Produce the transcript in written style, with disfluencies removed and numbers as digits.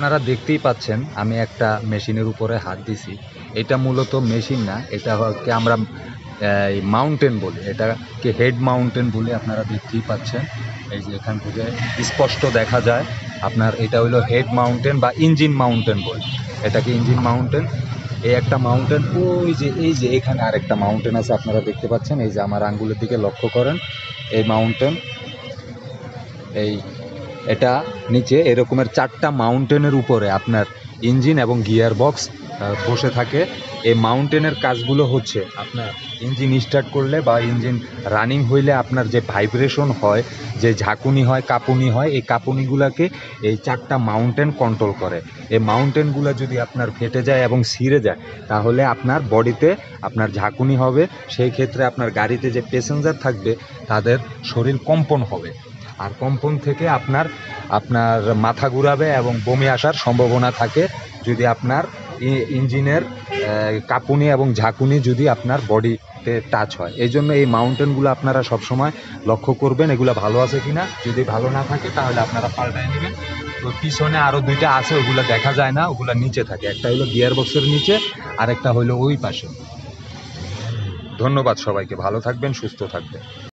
আপনারা দেখতেই পাচ্ছেন আমি একটা মেশিনের উপরে হাত দিছি। এটা মূলত মেশিন না, এটা হচ্ছে আমরা মাউন্টেন বলি, এটাকে হেড মাউন্টেন বলি। আপনারা দেখতেই পাচ্ছেন, এই যে এখান থেকে স্পষ্ট দেখা যায় আপনার, এটা হলো হেড মাউন্টেন বা ইঞ্জিন মাউন্টেন বলি, এটাকে ইঞ্জিন মাউন্টেন। এই একটা মাউন্টেন, এই যে এখানে আরেকটা মাউন্টেন আছে, আপনারা দেখতে পাচ্ছেন, এই যে আমার আঙ্গুলের দিকে লক্ষ্য করেন, এই মাউন্টেন, এই এটা নিচে এরকমের 4টা মাউন্টেনের উপরে আপনার ইঞ্জিন এবং গিয়ার বক্স বসে থাকে। এই মাউন্টেনের কাজগুলো হচ্ছে আপনার ইঞ্জিন স্টার্ট করলে বা ইঞ্জিন রানিং হইলে আপনার যে ভাইব্রেশন হয়, যে ঝাঁকুনি হয়, কাঁপুনি হয়, এই কাঁপুনিগুলোকে এই 4টা মাউন্টেন কন্ট্রোল করে। এই মাউন্টেনগুলো যদি আপনার ফেটে যায় এবং ছিঁড়ে যায়, তাহলে আপনার বডিতে আপনার ঝাঁকুনি হবে। সেই ক্ষেত্রে আপনার গাড়িতে যে প্যাসেঞ্জার থাকবে তাদের শরীর কম্পন হবে, আর কম্পন থেকে আপনার মাথা ঘুরাবে এবং বমি আসার সম্ভাবনা থাকে যদি আপনার ইঞ্জিনের কাঁপুনি এবং ঝাঁকুনি যদি আপনার বডিতে টাচ হয়। এই জন্য এই মাউন্টেনগুলো আপনারা সবসময় লক্ষ্য করবেন, এগুলো ভালো আছে কিনা। যদি ভালো না থাকে তাহলে আপনারা পাল্টায় নেবেন। তো পিছনে আরও 2টা আছে, ওগুলো দেখা যায় না, ওগুলো নিচে থাকে। একটা হলো গিয়ার বক্সের নিচে, আর একটা হলো ওই পাশে। ধন্যবাদ সবাইকে, ভালো থাকবেন, সুস্থ থাকবেন।